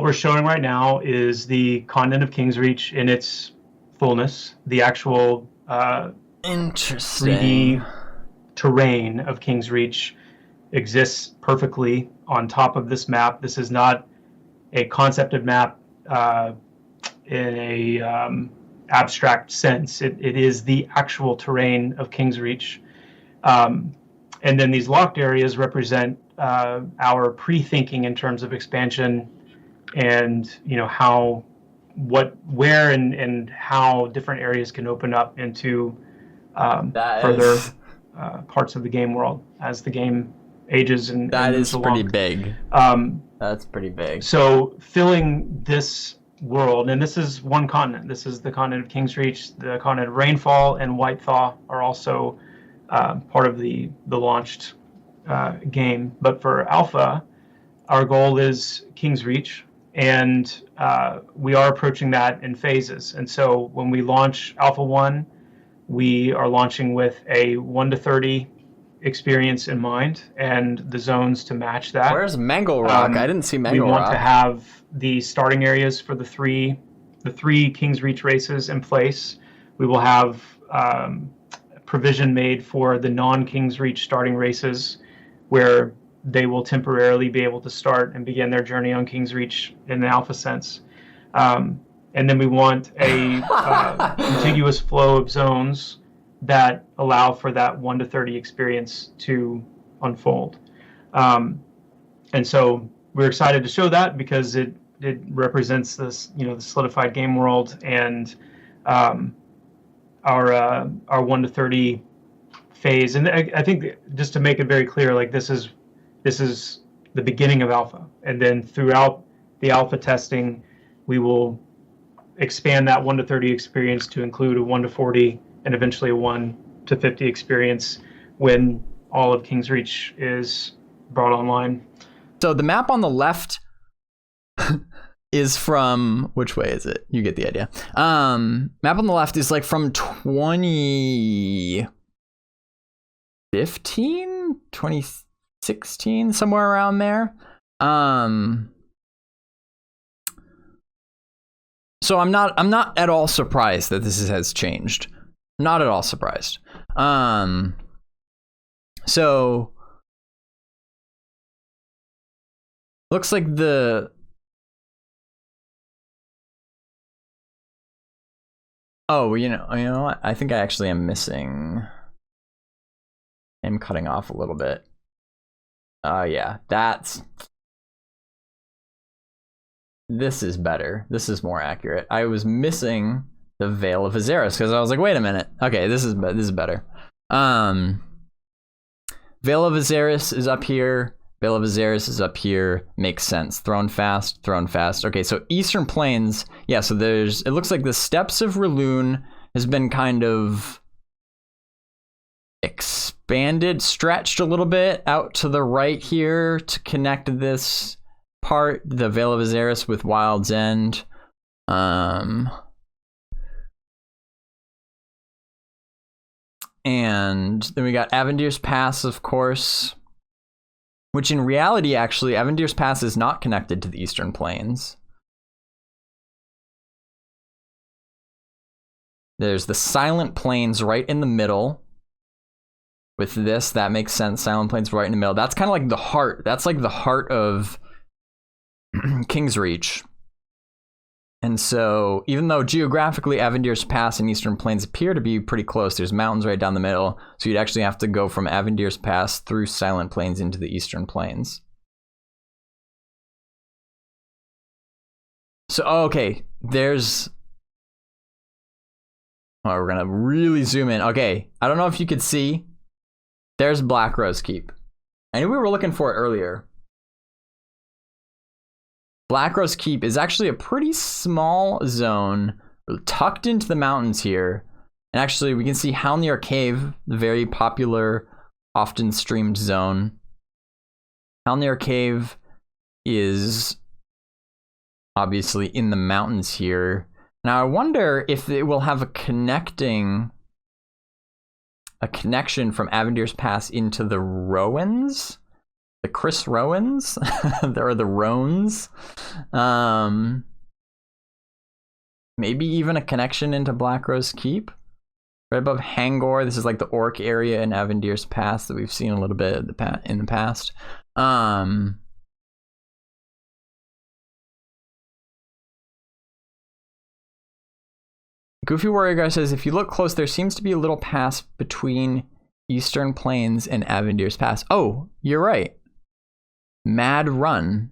we're showing right now is the continent of Kingsreach in its fullness, the actual interesting 3D terrain of Kingsreach exists perfectly on top of this map. This is not a concepted map in a abstract sense. It is the actual terrain of Kingsreach. And then these locked areas represent our pre-thinking in terms of expansion and, you know, how, what, where, and how different areas can open up into further parts of the game world as the game ages and that moves is pretty along. Big. That's pretty big. So filling this world, and this is one continent. This is the continent of Kingsreach. The continent of Rainfall and Whitethaw are also part of the launched game. But for Alpha, our goal is Kingsreach, and we are approaching that in phases. And so when we launch Alpha 1, we are launching with a 1 to 30 experience in mind, and the zones to match that. Where's Mangle Rock? I didn't see Mangle Rock. We want to have the starting areas for the three Kingsreach races in place. We will have provision made for the non-Kingsreach starting races, where they will temporarily be able to start and begin their journey on Kingsreach in the alpha sense. And then we want a contiguous flow of zones that allow for that 1 to 30 experience to unfold. And so we're excited to show that because it represents this, you know, the solidified game world, and our 1 to 30 phase. And I think, just to make it very clear, like this is the beginning of alpha, and then throughout the alpha testing, we will expand that 1 to 30 experience to include a 1 to 40 and eventually a 1 to 50 experience when all of Kingsreach is brought online. So the map on the left is from, which way is it? You get the idea. Map on the left is like from 2015, 2016, somewhere around there. So I'm not at all surprised that this has changed. Not at all surprised. So looks like you know what? I think I actually am missing. I'm cutting off a little bit. Yeah, this is better. This is more accurate. I was missing the Veil of Azeris because I was like, wait a minute. Okay, this is better. Veil of Azeris is up here. Veil of Azeris is up here. Makes sense. Thrown fast. Okay, so Eastern Plains. Yeah, so it looks like the Steppes of Raloon has been kind of expanded, stretched a little bit out to the right here to connect this part, the Veil of Azeris, with Wild's End. And then we got Avendir's Pass, of course, which in reality, actually, Avendir's Pass is not connected to the Eastern Plains. There's the Silent Plains right in the middle. With this, that makes sense. Silent Plains right in the middle. That's kind of like the heart. That's like the heart of Kingsreach. And so, even though geographically Avendir's Pass and Eastern Plains appear to be pretty close, there's mountains right down the middle, so you'd actually have to go from Avendir's Pass through Silent Plains into the Eastern Plains. So, okay, we're gonna really zoom in. Okay, I don't know if you could see, there's Black Rose Keep. I knew we were looking for it earlier. Black Rose Keep is actually a pretty small zone tucked into the mountains here. And actually, we can see Halnir Cave, the very popular, often streamed zone. Halnir Cave is obviously in the mountains here. Now, I wonder if it will have a connection from Avendir's Pass into the Rowans. the Chris Rowans, there are the Roans. Maybe even a connection into Blackrose Keep. Right above Hangor, this is like the Orc area in Avendir's Pass that we've seen a little bit in the past. Goofy Warrior Guy says, if you look close, there seems to be a little pass between Eastern Plains and Avendir's Pass. Oh, you're right. Mad Run.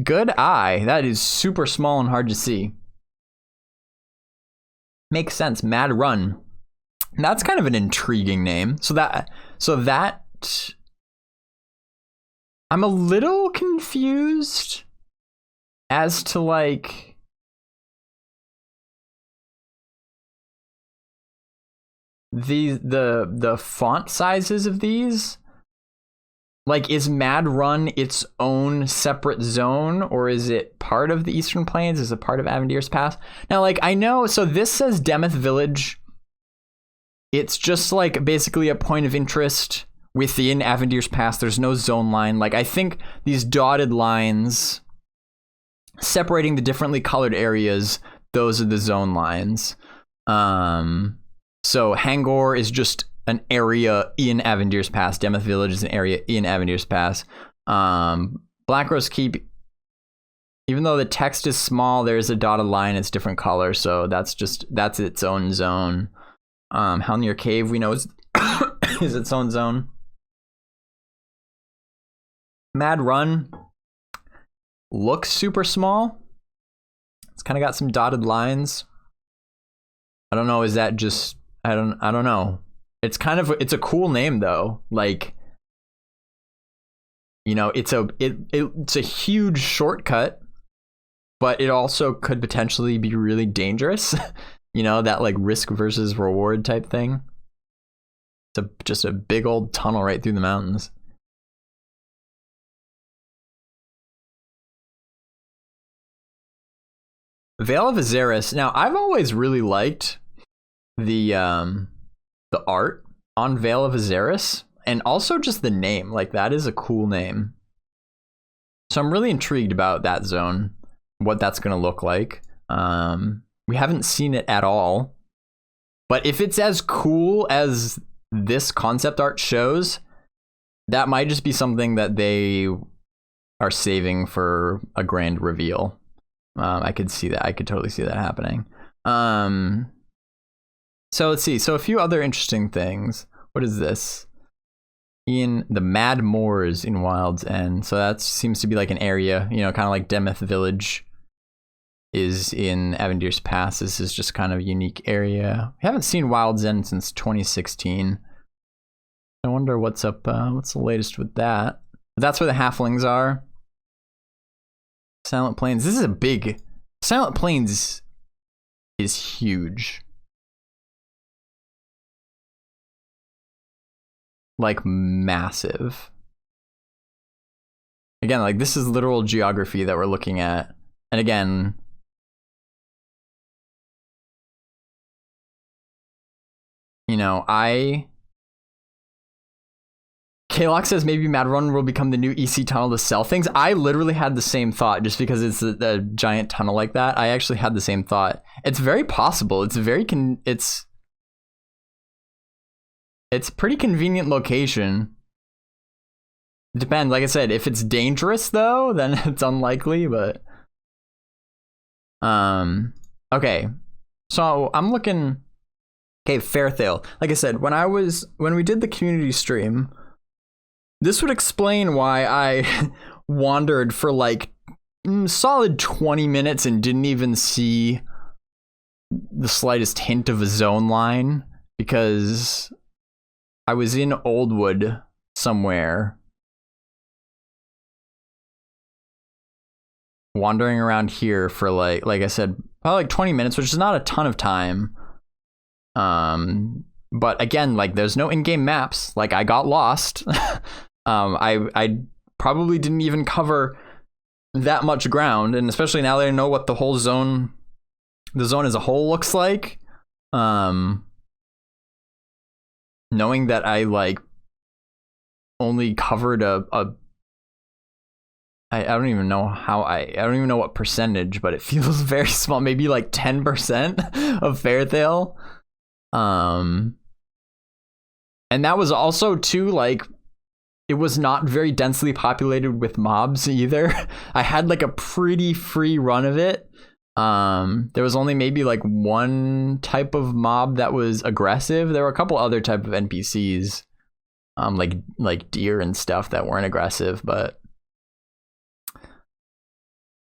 Good eye. That is super small and hard to see. Makes sense. Mad Run. That's kind of an intriguing name. So that I'm a little confused as to like the font sizes of these. Like, is Mad Run its own separate zone, or is it part of the Eastern Plains? Is it part of Avendir's Pass? Now, like, I know, so this says Demeth Village. It's just like basically a point of interest within Avendir's Pass. There's no zone line. Like, I think these dotted lines separating the differently colored areas, those are the zone lines. So Hangor is just an area in Avendir's Pass. Demeth Village is an area in Avendir's Pass. Blackrose Keep, even though the text is small, there's a dotted line. It's different color, so that's its own zone. Halnir Cave, we know is is its own zone. Mad Run looks super small. It's kind of got some dotted lines. I don't know. Is that just I don't know. It's a cool name though. Like, you know, it's a huge shortcut, but it also could potentially be really dangerous. You know, that like risk versus reward type thing. It's just a big old tunnel right through the mountains. Veil of Azeris. Now, I've always really liked the art on Veil of Azeris, and also just the name. Like, that is a cool name. So I'm really intrigued about that zone, what that's going to look like. We haven't seen it at all, but if it's as cool as this concept art shows, that might just be something that they are saving for a grand reveal. I could see that. I could totally see that happening. So let's see. So a few other interesting things. What is this? In the Mad Moors in Wild's End. So that seems to be like an area, you know, kind of like Demeth Village is in Avendir's Pass. This is just kind of a unique area. We haven't seen Wild's End since 2016. I wonder what's up. What's the latest with that? That's where the halflings are. Silent Plains. This is a big. Silent Plains is huge. Like, massive. Again, like, this is literal geography that we're looking at. And again, you know, Kalok says maybe Mad Run will become the new EC tunnel to sell things. I literally had the same thought, just because it's a giant tunnel like that. I actually had the same thought. It's very possible. It's very it's pretty convenient location. It depends. Like I said, if it's dangerous though, then it's unlikely, but okay. So I'm looking. Okay, Fairthale. Like I said, when we did the community stream, this would explain why I wandered for like solid 20 minutes and didn't even see the slightest hint of a zone line, because I was in Oldwood somewhere, wandering around here for like I said, probably like 20 minutes, which is not a ton of time. But again, like, there's no in-game maps. Like, I got lost. I probably didn't even cover that much ground, and especially now that I know what the zone as a whole looks like. Knowing that I like only covered a I don't even know how I don't even know what percentage, but it feels very small. Maybe like 10% of Fairthale. And that was also too, like, it was not very densely populated with mobs either. I had like a pretty free run of it. There was only maybe like one type of mob that was aggressive. There were a couple other type of NPCs, like deer and stuff that weren't aggressive, but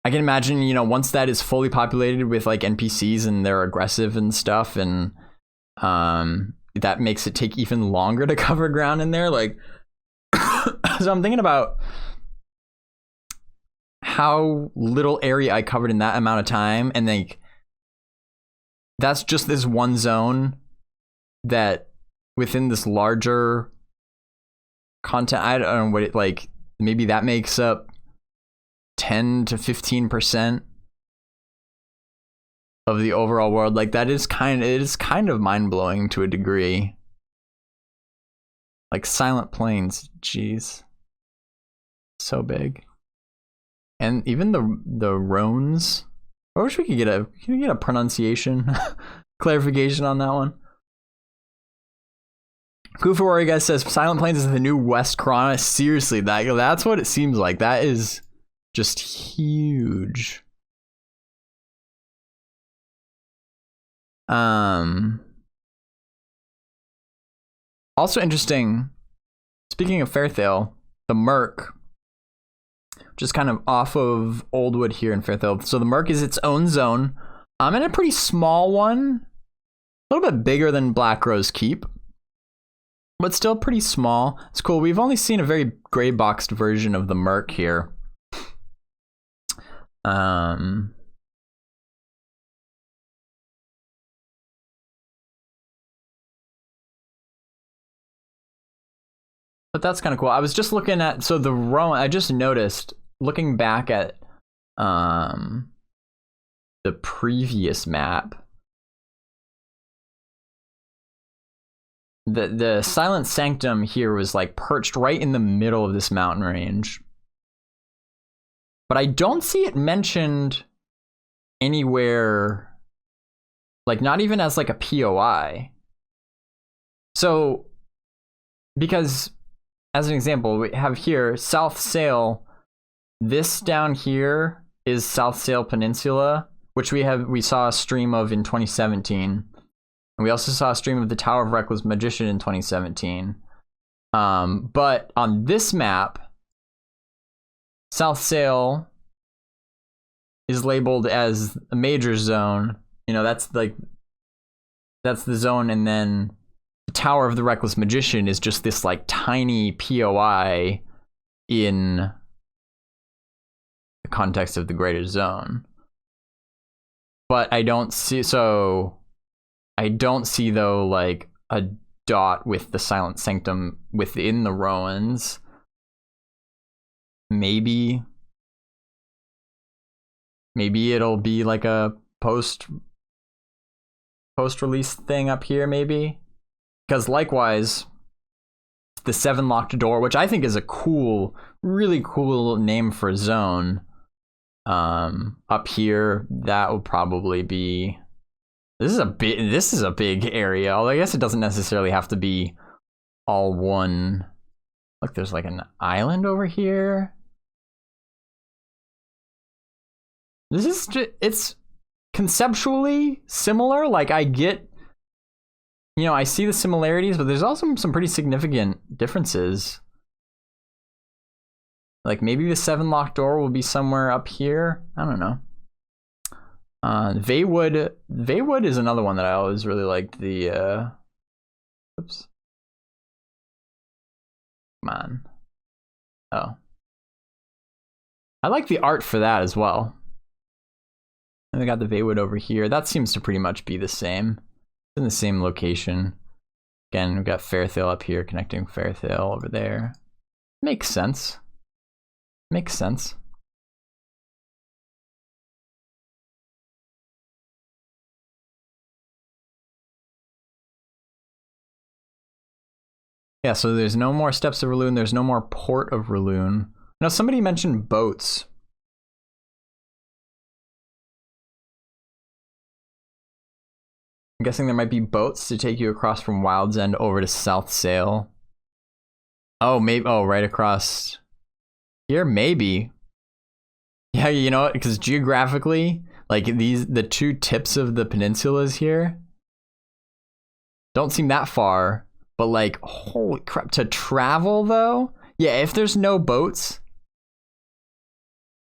I can imagine, you know, once that is fully populated with like NPCs and they're aggressive and stuff, and that makes it take even longer to cover ground in there. Like, so I'm thinking about how little area I covered in that amount of time, and like that's just this one zone that within this larger content, I don't know what it, like, maybe that makes up 10 to 15% of the overall world. Like, that is kind of mind-blowing to a degree. Like Silent Plains, jeez, so big. And even the Rones, I wish we could get a pronunciation clarification on that one. Goofarori guys says Silent Plains is the new West Corona. Seriously, that's what it seems like. That is just huge. Also interesting, speaking of Fairthale, the Merc, which is kind of off of Oldwood here in Fairthale. So the Merc is its own zone. I'm in a pretty small one, a little bit bigger than Black Rose Keep, but still pretty small. It's cool. We've only seen a very gray boxed version of the Merc here. But that's kind of cool. I was just looking at, so the Rowan, I just noticed, looking back at the previous map, the Silent Sanctum here was like perched right in the middle of this mountain range. But I don't see it mentioned anywhere, like not even as like a POI. So, because as an example, we have here South Sail. This down here is South Sail Peninsula, which we saw a stream of in 2017. And we also saw a stream of the Tower of Reckless Magician in 2017. But on this map, South Sail is labeled as a major zone. You know, that's the zone, and then the Tower of the Reckless Magician is just this like tiny POI in the context of the greater zone. But I don't see though like a dot with the Silent Sanctum within the Rowans. Maybe it'll be like a post-release thing up here, maybe. Because likewise, the 7 Locked Door, which I think is a cool, really cool name for a zone, up here, that will probably be. This is a big area. Although I guess it doesn't necessarily have to be all one. Look, there's like an island over here. It's conceptually similar. Like, I get, you know, I see the similarities, but there's also some pretty significant differences. Like, maybe the 7 Locked Door will be somewhere up here. I don't know. Veywood is another one that I always really liked. The oops. Come on. Oh. I like the art for that as well. And we got the Veywood over here. That seems to pretty much be the same. It's in the same location. Again, we've got Fairthale up here connecting Fairthale over there. Makes sense. Makes sense. Yeah, so there's no more Steps of Raloon. There's no more Port of Raloon. Now, somebody mentioned boats. I'm guessing there might be boats to take you across from Wild's End over to South Sail. Oh, maybe. Oh, right across here, maybe. Yeah, you know what? Because geographically, like the two tips of the peninsulas here don't seem that far. But like, holy crap! To travel though, yeah. If there's no boats,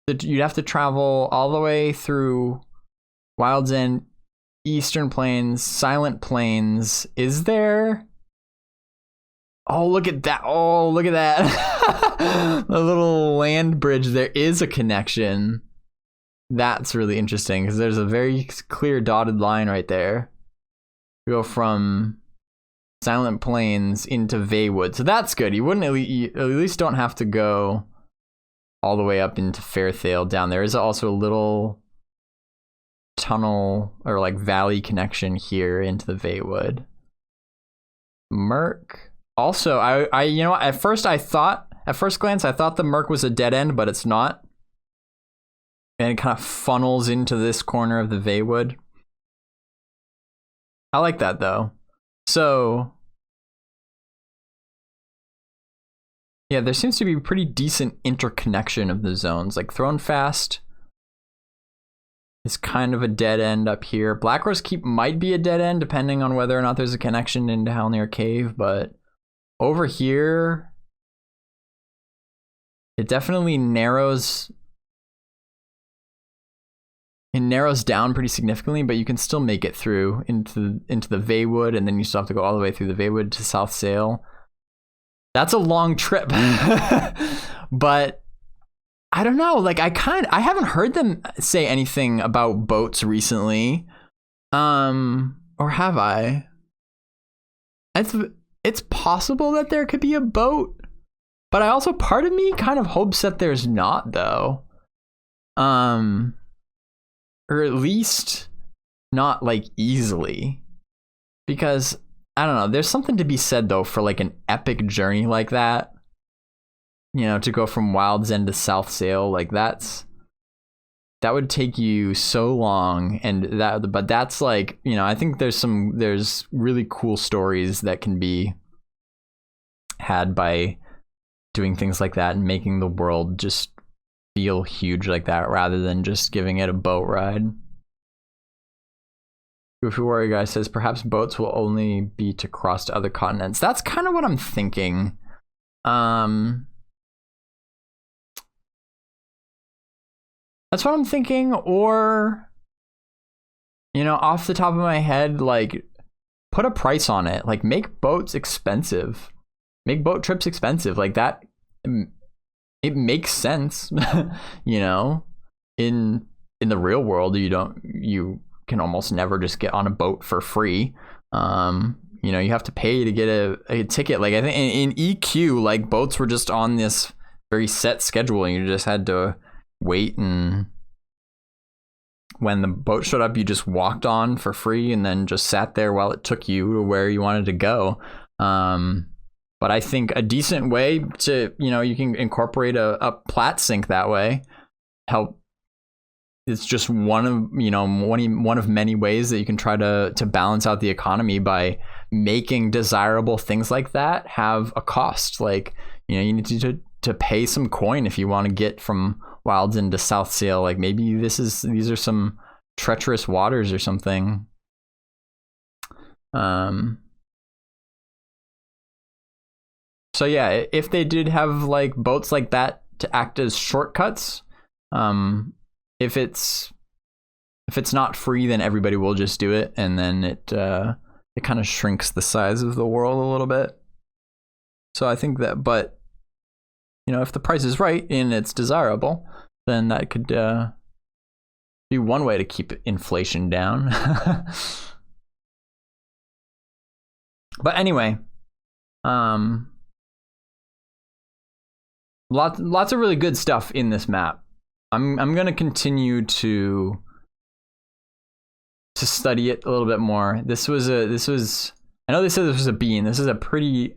you'd have to travel all the way through Wild's End, Eastern Plains, Silent Plains. Is there? Oh, look at that. Oh, look at that. The little land bridge. There is a connection. That's really interesting because there's a very clear dotted line right there. We go from Silent Plains into Veywood. So that's good. You wouldn't you at least don't have to go all the way up into Fairthale down there. Is also a little tunnel or like valley connection here into the Veywood. Merc. Also, I you know, at first glance I thought the Merc was a dead end, but it's not. And it kind of funnels into this corner of the Veywood. I like that though. So yeah, there seems to be pretty decent interconnection of the zones. Like Thronefast is kind of a dead end up here. Blackrose Keep might be a dead end depending on whether or not there's a connection into Halnir Cave, but over here it definitely narrows. It narrows down pretty significantly, but you can still make it through into the Veywood, and then you still have to go all the way through the Veywood to South Sail. That's a long trip. But I don't know, like I haven't heard them say anything about boats recently. Or have I? It's possible that there could be a boat, but I also, part of me kind of hopes that there's not though. Or at least not like easily, because I don't know, there's something to be said though for like an epic journey like that, you know, to go from Wild's End to South Sail. Like that would take you so long, and but that's like, you know, I think there's really cool stories that can be had by doing things like that and making the world just feel huge like that rather than just giving it a boat ride. Goofy Warrior Guy says perhaps boats will only be to cross to other continents. That's kind of what I'm thinking. That's what I'm thinking. Or, you know, off the top of my head, like put a price on it. Like make boats expensive. Make boat trips expensive. Like that. It makes sense. You know, in the real world, you can almost never just get on a boat for free. You know, you have to pay to get a ticket. Like I think in EQ, like boats were just on this very set schedule, and you just had to wait, and when the boat showed up, you just walked on for free and then just sat there while it took you to where you wanted to go. But I think a decent way to, you know, you can incorporate a plat sync that way. Help. It's just one of many ways that you can try to balance out the economy by making desirable things like that have a cost. Like, you know, you need to pay some coin if you want to get from Wild's End to South Sail. Like maybe these are some treacherous waters or something. So yeah, if they did have like boats like that to act as shortcuts, if it's not free, then everybody will just do it, and then it kind of shrinks the size of the world a little bit. So I think that, but you know, if the price is right and it's desirable, then that could be one way to keep inflation down. But anyway, lots of really good stuff in this map. I'm gonna continue to study it a little bit more. I know they said this was a bean. This is a pretty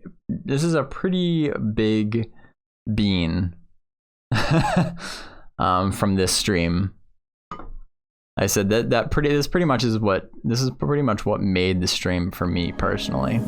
big bean. from this stream. I said this is pretty much what made the stream for me personally.